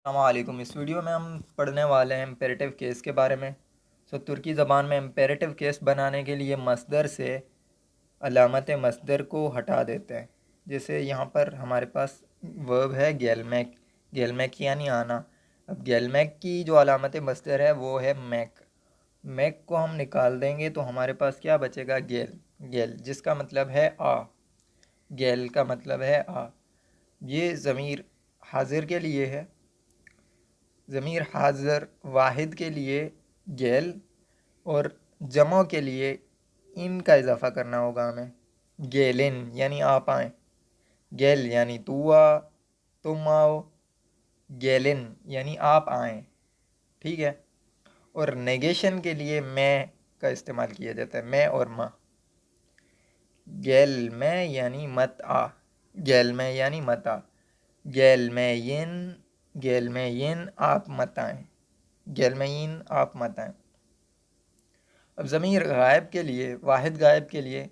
السلام علیکم۔ اس ویڈیو میں ہم پڑھنے والے ہیں امپیریٹیو کیس کے بارے میں۔ ترکی زبان میں امپیریٹیو کیس بنانے کے لیے مصدر سے علامت مصدر کو ہٹا دیتے ہیں۔ جیسے یہاں پر ہمارے پاس ورب ہے گیلمیک، گیلمیک یعنی آنا۔ اب گیلمیک کی جو علامت مصدر ہے وہ ہے میک۔ میک کو ہم نکال دیں گے تو ہمارے پاس کیا بچے گا؟ گیل، گیل جس کا مطلب ہے آ، گیل کا مطلب ہے آ۔ یہ ضمیر حاضر کے لیے ہے، ضمیر حاضر واحد کے لیے گیل، اور جمع کے لیے ان کا اضافہ کرنا ہوگا ہمیں، گیلن یعنی آپ آئیں، گیل یعنی تو آ، تم آؤ، گیلن یعنی آپ آئیں، ٹھیک ہے۔ اور نیگیشن کے لیے میں کا استعمال کیا جاتا ہے، میں اور ماں۔ گیل میں یعنی مت آ، گیل میں یعنی مت آ، گیل میں ین، گیل میں ین آپ مت آئیں، گیل میں ین آپ مت آئیں۔ اب ضمیر غائب کے لیے، واحد غائب کے لیے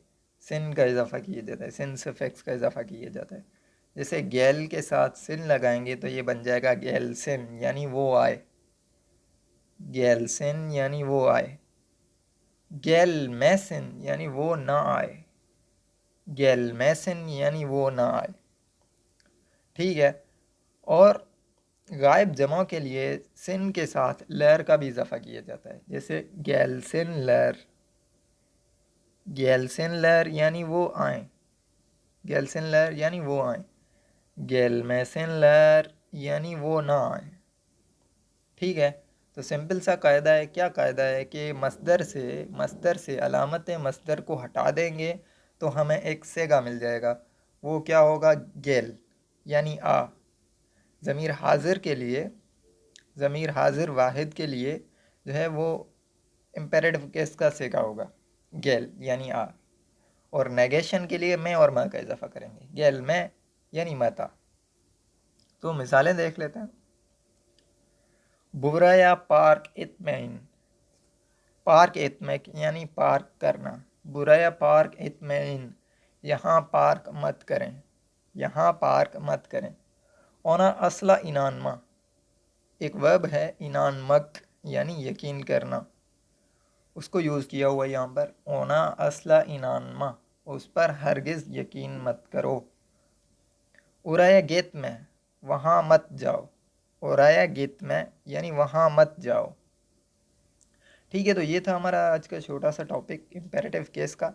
سن کا اضافہ کیا جاتا ہے، سن سفکس کا اضافہ کیا جاتا ہے۔ جیسے گیل کے ساتھ سن لگائیں گے تو یہ بن جائے گا گیل سن یعنی وہ آئے، گیل سن یعنی وہ آئے۔ گیل میسن یعنی وہ نہ آئے، گیل میسن یعنی وہ نہ آئے، ٹھیک ہے۔ اور غائب جمع کے لیے سن کے ساتھ لیر کا بھی اضافہ کیا جاتا ہے، جیسے گیل سن لیر، گیل سن لیر یعنی وہ آئیں، گیل سن لیر یعنی وہ آئیں، گیل میسن لیر یعنی وہ نہ آئیں، ٹھیک ہے۔ تو سمپل سا قاعدہ ہے، کیا قاعدہ ہے کہ مصدر سے علامت مصدر کو ہٹا دیں گے تو ہمیں ایک سیگا مل جائے گا، وہ کیا ہوگا؟ گیل یعنی آ۔ ضمیر حاضر کے لیے، ضمیر حاضر واحد کے لیے جو ہے وہ امپیریٹیو کیس کا سیگا ہوگا، گیل یعنی آ۔ اور نیگیشن کے لیے میں اور ماں کا اضافہ کریں گے، گیل میں یعنی متا۔ تو مثالیں دیکھ لیتے ہیں۔ بریا پارک اطمئن، پارک اطمئن یعنی پارک کرنا، بریا پارک اطمئن یہاں پارک مت کریں، یہاں پارک مت کریں۔ اونا اصلہ انانما، ایک ورب ہے انانمک یعنی یقین کرنا، اس کو یوز کیا ہوا یہاں پر، اونا اصلہ انانما، اس پر ہرگز یقین مت کرو۔ ارایا گیت میں، وہاں مت جاؤ، ارایا گیت میں یعنی وہاں مت جاؤ، ٹھیک ہے۔ تو یہ تھا ہمارا آج کا چھوٹا سا ٹاپک امپیریٹیو کیس کا۔